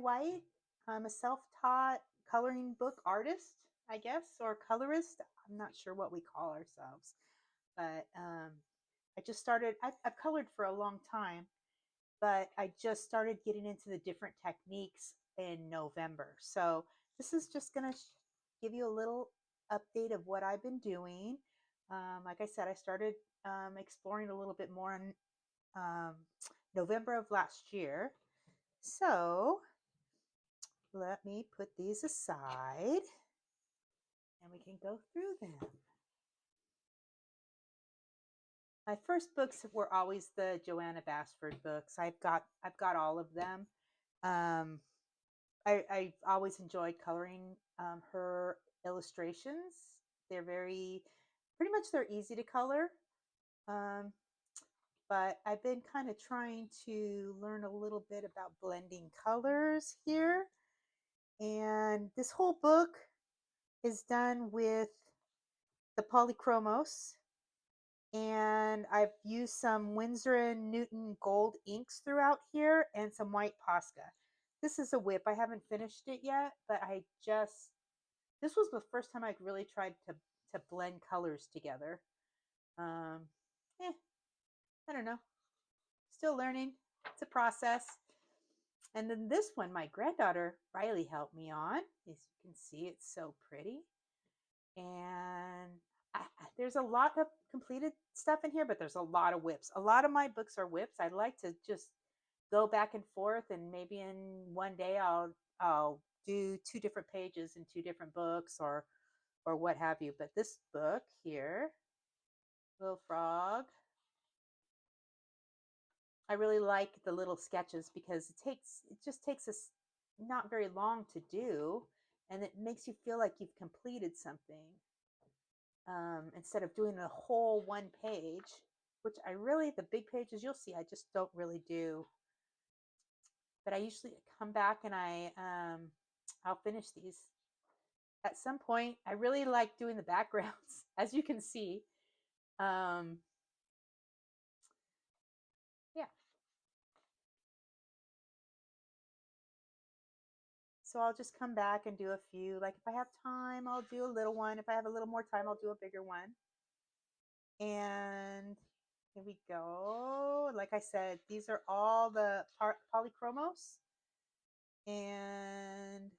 White. I'm a self-taught coloring book artist, I guess, or colorist. I'm not sure what we call ourselves, but I just started. I've colored for a long time, but I just started getting into the different techniques in November. So this is just going to give you a little update of what I've been doing. Like I said, I started exploring a little bit more in November of last year. So let me put these aside and we can go through them. My first books were always the Joanna Basford books. I've got all of them. I've always enjoyed coloring her illustrations. They're pretty much they're easy to color. But I've been kind of trying to learn a little bit about blending colors here. And this whole book is done with the polychromos. And I've used some Winsor & Newton gold inks throughout here and some white Posca. This is a whip. I haven't finished it yet, but this was the first time I really tried to blend colors together. I don't know. Still learning. It's a process. And then this one, my granddaughter Riley helped me on. As you can see, it's so pretty. And there's a lot of completed stuff in here, but there's a lot of whips. A lot of my books are whips. I like to just go back and forth, and maybe in one day I'll do 2 different pages in 2 different books or what have you. But this book here, Little Frog, I really like the little sketches because it just takes us not very long to do, and it makes you feel like you've completed something. Instead of doing a whole 1 page, which the big pages you'll see, I just don't really do. But I usually come back and I'll finish these at some point. I really like doing the backgrounds, as you can see. Yeah. So I'll just come back and do a few. Like if I have time, I'll do a little one. If I have a little more time, I'll do a bigger one. And here we go. Like I said, these are all the polychromos and,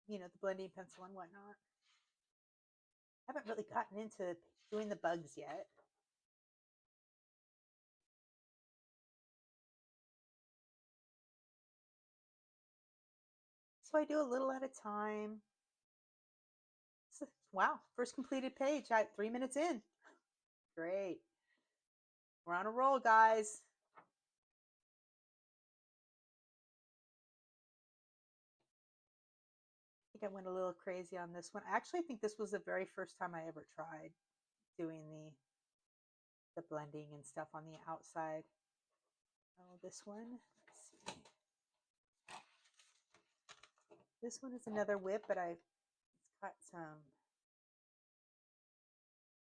the blending pencil and whatnot. I haven't really gotten into doing the bugs yet. So I do a little at a time. Wow, first completed page at 3 minutes in. Great. We're on a roll, guys. I think I went a little crazy on this one. I actually think this was the very first time I ever tried doing the blending and stuff on the outside. Oh, this one. Let's see. This one is another whip, but it's got some.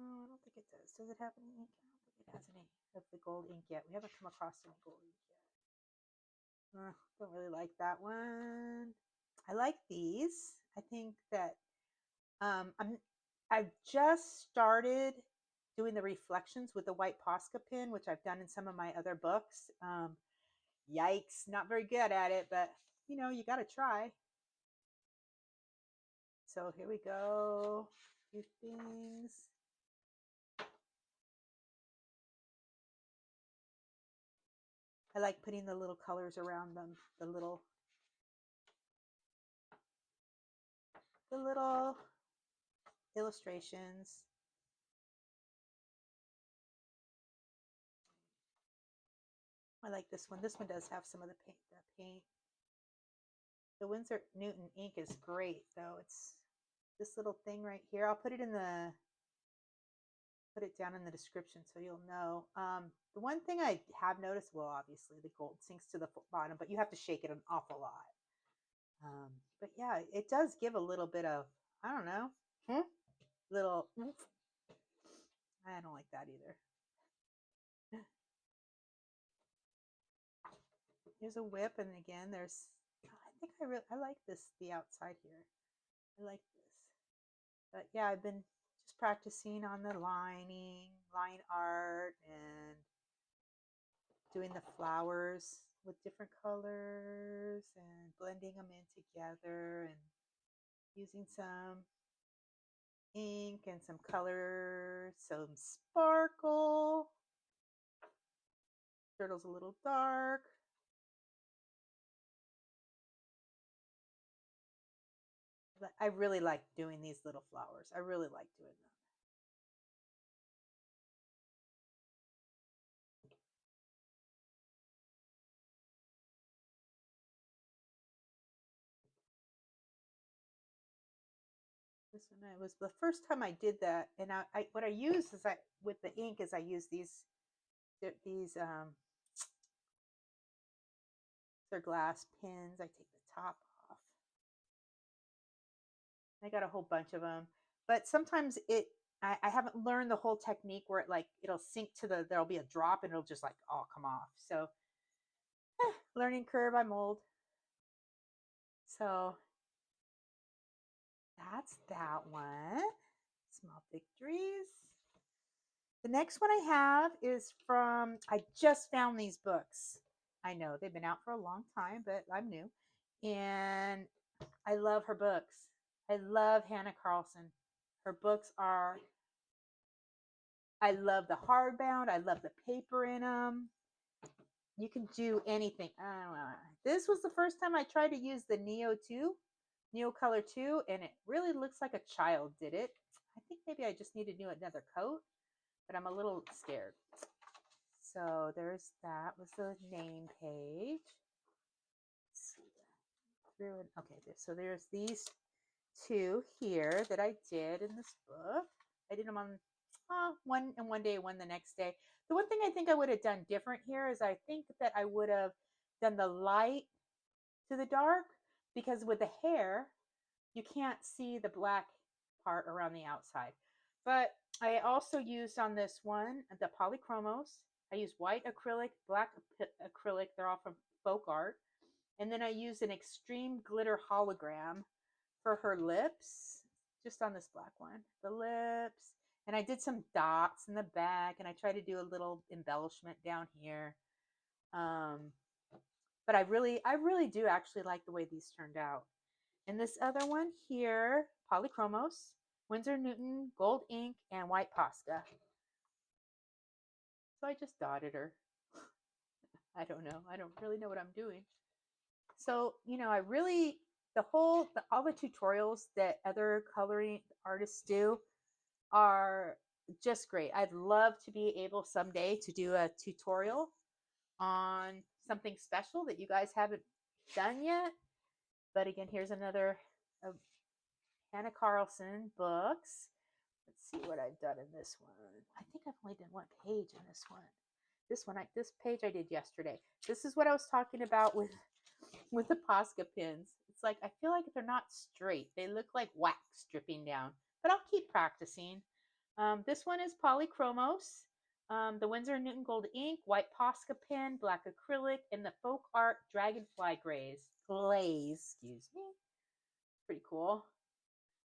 Oh, I don't think it does. Does it have any ink? I don't think it has any of the gold ink yet. We haven't come across any gold ink yet. Don't really like that one. I like these. I think that I've just started doing the reflections with the white Posca pen, which I've done in some of my other books. Yikes, not very good at it, but you got to try. So here we go. A few things. I like putting the little colors around them, the little illustrations. I like this one. This one does have some of the paint. The Winsor Newton ink is great, though. It's this little thing right here. I'll put it down in the description so you'll know. The one thing I have noticed, well, obviously the gold sinks to the bottom, but you have to shake it an awful lot. But yeah, it does give a little bit of, I don't know, little, I don't like that either. Here's a whip, and again, there's think I like this, the outside here. I like this. But yeah, I've been just practicing on the line art, and doing the flowers with different colors and blending them in together, and using some ink and some color, some sparkle. Turtle's a little dark. I really like doing these little flowers. I really like doing them. This one, I was the first time I did that, and what I use is, I with the ink is I use these they're glass pins. I take the top off. I got a whole bunch of them, but sometimes I haven't learned the whole technique where it'll sink to there'll be a drop and it'll just like all come off. So learning curve, I'm old. So that's that one. Small victories. The next one I have is I just found these books. I know they've been out for a long time, but I'm new. And I love her books. I love Hannah Carlson. Her books are, I love the hardbound. I love the paper in them. You can do anything. This was the first time I tried to use the Neo Color 2, and it really looks like a child did it. I think maybe I just need to do another coat, but I'm a little scared. So there's that. Was the name page. Let's see. Okay, so there's these two here that I did in this book. I did them on one day, one the next day. The one thing I think I would have done different here is I think that I would have done the light to the dark, because with the hair, you can't see the black part around the outside. But I also used on this one the polychromos. I used white acrylic, black acrylic. They're all from Folk Art. And then I used an extreme glitter hologram for her lips, just on this black one. The lips. And I did some dots in the back, and I tried to do a little embellishment down here. But I really do actually like the way these turned out. And this other one here, Polychromos, Winsor Newton, gold ink, and white Posca. So I just dotted her. I don't know. I don't really know what I'm doing. So, I really, all the tutorials that other coloring artists do are just great. I'd love to be able someday to do a tutorial on something special that you guys haven't done yet. But again, here's another of Hannah Carlson books. Let's see what I've done in this one. I think I've only done one page in this one. This page I did yesterday. This is what I was talking about with the Posca pins. It's like, I feel like they're not straight. They look like wax dripping down, but I'll keep practicing. This one is Polychromos, the Winsor Newton Gold ink, white Posca pen, black acrylic, and the Folk Art Dragonfly glaze, excuse me. Pretty cool.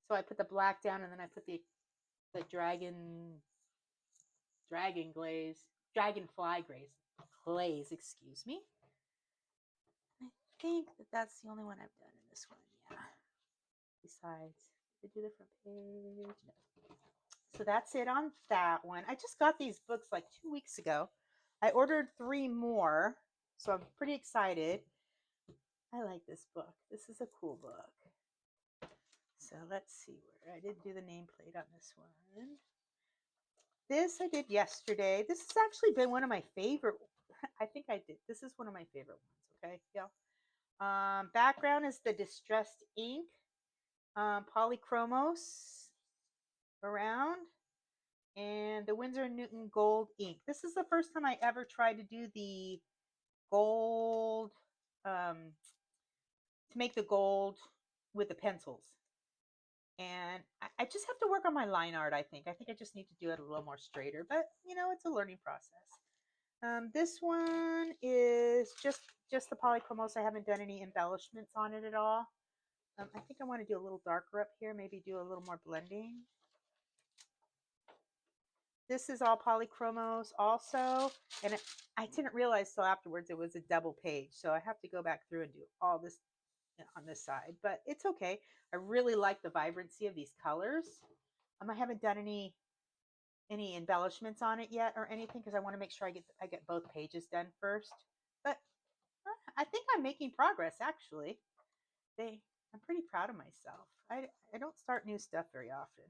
So I put the black down, and then I put the dragonfly glaze, excuse me. I think that's the only one I've done in this one, yeah. Besides, did I do the front page? No. So that's it on that one. I just got these books like 2 weeks ago. I ordered 3 more, so I'm pretty excited. I like this book. This is a cool book. So let's see where I didn't do the nameplate on this one. This I did yesterday. This has actually been one of my favorite. I think I did. This is one of my favorite ones. Okay, yeah. Background is the distressed ink, Polychromos around, and the Winsor Newton gold ink. This is the first time I ever tried to do the gold, to make the gold with the pencils. And I just have to work on my line art, I think. I just need to do it a little more straighter, but it's a learning process. This one is just the polychromos. I haven't done any embellishments on it at all. I think I want to do a little darker up here, maybe do a little more blending. This is all polychromos also, and I didn't realize till afterwards it was a double page, so I have to go back through and do all this on this side, but it's okay. I really like the vibrancy of these colors. I haven't done any embellishments on it yet or anything because I want to make sure I get both pages done first. But I think I'm making progress actually. I'm pretty proud of myself. I don't start new stuff very often.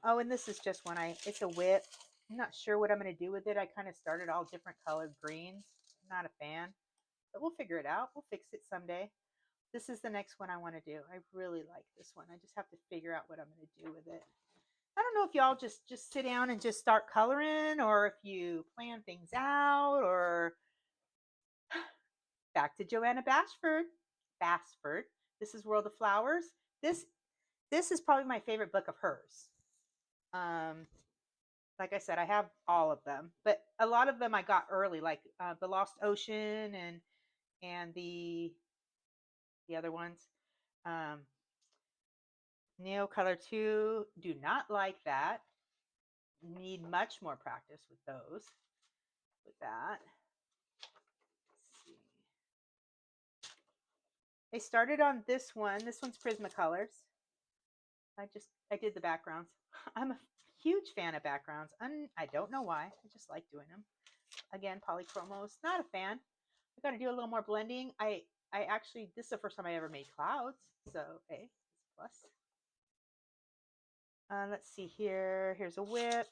Oh, and this is just when it's a whip. I'm not sure what I'm going to do with it. I kind of started all different colored greens. I'm not a fan, but we'll figure it out. We'll fix it someday. This is the next one I want to do. I really like this one. I just have to figure out what I'm going to do with it. I don't know if y'all just sit down and just start coloring, or if you plan things out, or back to Joanna Basford. Basford. This is World of Flowers. This is probably my favorite book of hers. Like I said, I have all of them, but a lot of them I got early, like The Lost Ocean and the other ones. Neo Color 2, do not like that. Need much more practice with those. With that. Let's see. I started on this one. This one's Prismacolors. I did the backgrounds. I'm a huge fan of backgrounds. I don't know why. I just like doing them. Again, polychromos. Not a fan. I got to do a little more blending. I actually, this is the first time I ever made clouds. So, hey, it's a plus. Let's see here. Here's a whip.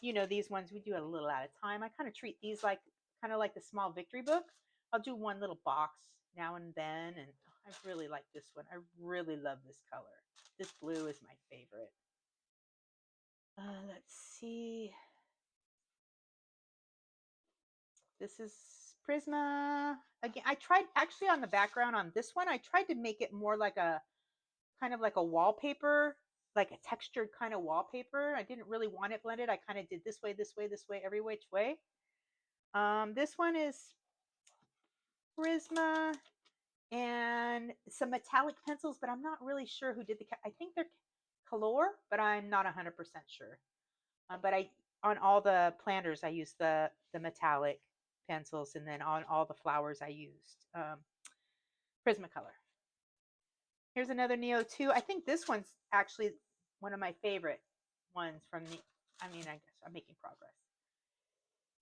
You know, these ones we do a little at a time. I kind of treat these like kind of like the small victory book. I'll do one little box now and then, and I really like this one. I really love this color. This blue is my favorite. Let's see. This is Prisma. Again, I tried actually on the background on this one, I tried to make it more like a kind of like a wallpaper, like a textured kind of wallpaper. I didn't really want it blended. I kind of did this way, this way, this way, every which way. This one is Prisma and some metallic pencils, but I'm not really sure who did I think they're Color, but I'm not 100% sure. But on all the planters, I used the metallic pencils, and then on all the flowers, I used Prismacolor. Here's another Neo 2. I think this one's actually one of my favorite ones from the, I guess I'm making progress.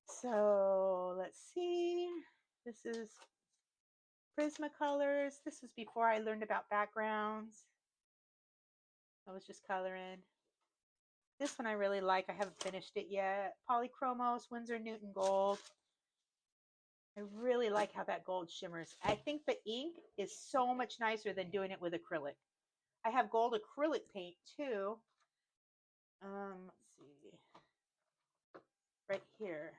So let's see. This is Prismacolors. This was before I learned about backgrounds. I was just coloring. This one I really like. I haven't finished it yet. Polychromos, Winsor Newton Gold. I really like how that gold shimmers. I think the ink is so much nicer than doing it with acrylic. I have gold acrylic paint too. Let's see. Right here.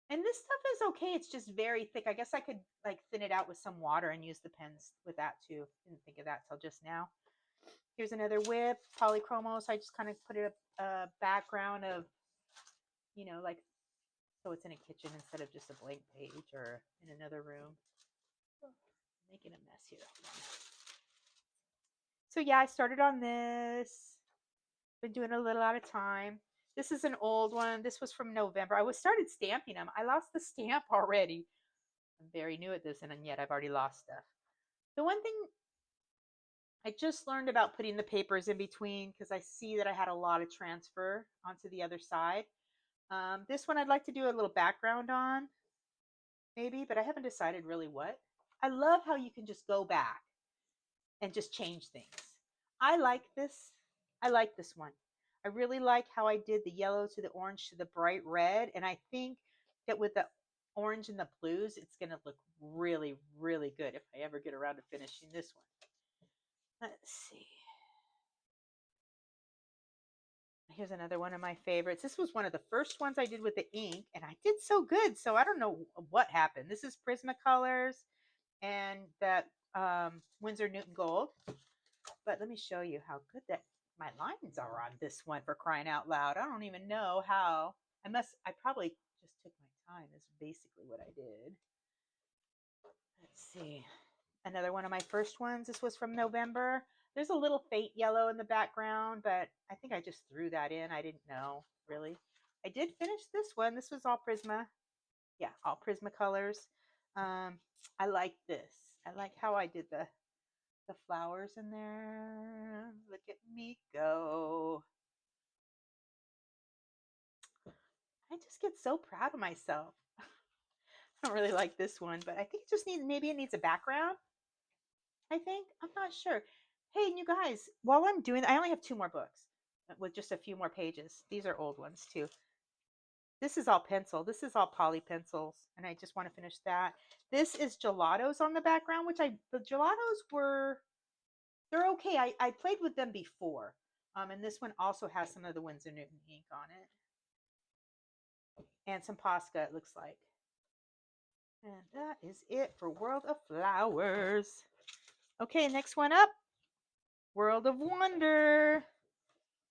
And this stuff is okay. It's just very thick. I guess I could like thin it out with some water and use the pens with that too. Didn't think of that till just now. Here's another whip, polychromos. I just kind of put a background of, you know, like, so it's in a kitchen instead of just a blank page or in another room. Making a mess here. So yeah, I started on this. Been doing a little at a time. This is an old one. This was from November. I started stamping them. I lost the stamp already. I'm very new at this, and yet I've already lost stuff. The one thing I just learned about putting the papers in between, because I see that I had a lot of transfer onto the other side. This one I'd like to do a little background on, maybe, but I haven't decided really what. I love how you can just go back and just change things. I like this. I like this one. I really like how I did the yellow to the orange to the bright red. And I think that with the orange and the blues, it's going to look really, really good if I ever get around to finishing this one. Let's see. Here's another one of my favorites. This was one of the first ones I did with the ink, and I did so good. So I don't know what happened. This is Prismacolors and that Winsor Newton Gold. But let me show you how good that my lines are on this one, for crying out loud. I don't even know how. I probably just took my time is basically what I did. Let's see. Another one of my first ones. This was from November. There's a little faint yellow in the background, but I think I just threw that in. I didn't know, really. I did finish this one. This was all Prisma. Yeah, all Prisma colors. I like this. I like how I did the flowers in there. Look at me go. I just get so proud of myself. I don't really like this one, but I think it just needs, maybe it needs a background. I think. I'm not sure. Hey, and you guys, while I'm doing, I only have 2 more books with just a few more pages. These are old ones too. This is all pencil. This is all poly pencils, and I just want to finish that. This is gelatos on the background, which the gelatos they're okay. I played with them before. And this one also has some of the Winsor Newton ink on it. And some Posca, it looks like. And that is it for World of Flowers. Okay, next one up. World of Wonder.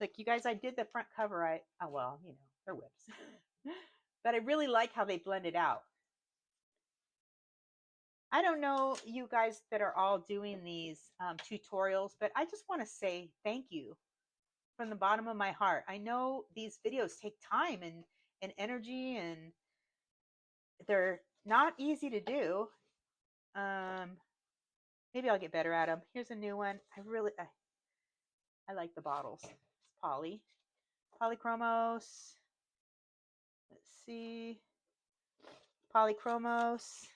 Look, you guys, I did the front cover. Well, you know, they're whips. But I really like how they blended out. I don't know you guys that are all doing these tutorials, but I just want to say thank you from the bottom of my heart. I know these videos take time and energy, and they're not easy to do. Maybe I'll get better at them. Here's a new one. I like the bottles. It's Polychromos. Let's see. Polychromos.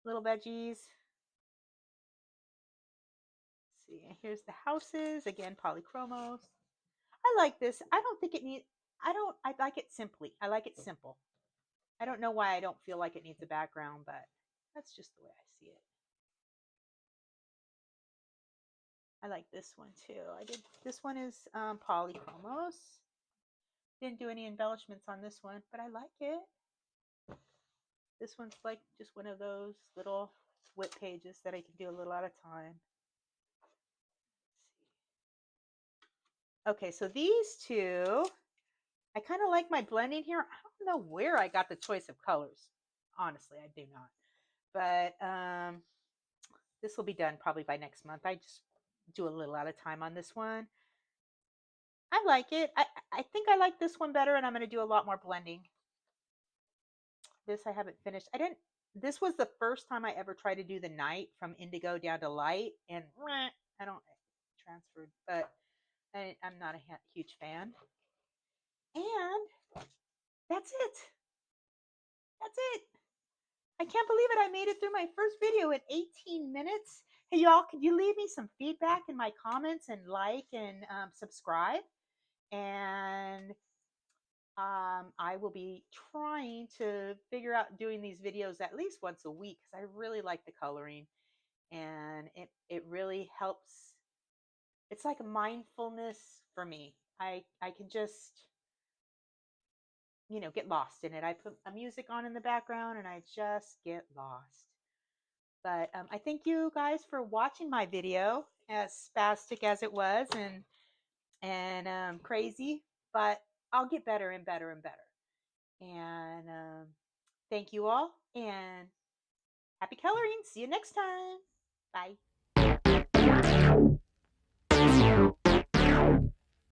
Little veggies. Let's see. Here's the houses. Again, Polychromos. I like this. I don't think it needs, I like it simply. I like it simple. I don't know why I don't feel like it needs a background, but that's just the way I see it. I like this one too. This one is Polychromos. Didn't do any embellishments on this one, but I like it. This one's like just one of those little whip pages that I can do a little at a time. Okay, so these two, I kind of like my blending here. I don't know where I got the choice of colors. Honestly, I do not. But this will be done probably by next month. I just do a little at a time on this one. I like it. I think I like this one better, and I'm going to do a lot more blending. This I haven't finished. This was the first time I ever tried to do the night from indigo down to light, and I don't transferred, but I'm not a huge fan. And that's it. That's it. I can't believe it. I made it through my first video in 18 minutes. Hey, y'all, could you leave me some feedback in my comments and like and subscribe? And I will be trying to figure out doing these videos at least once a week because I really like the coloring, and it really helps. It's like a mindfulness for me. I can just, you know, get lost in it. I put a music on in the background and I just get lost. But I thank you guys for watching my video, as spastic as it was and crazy, but I'll get better and better and better. And thank you all, and happy coloring. See you next time. Bye.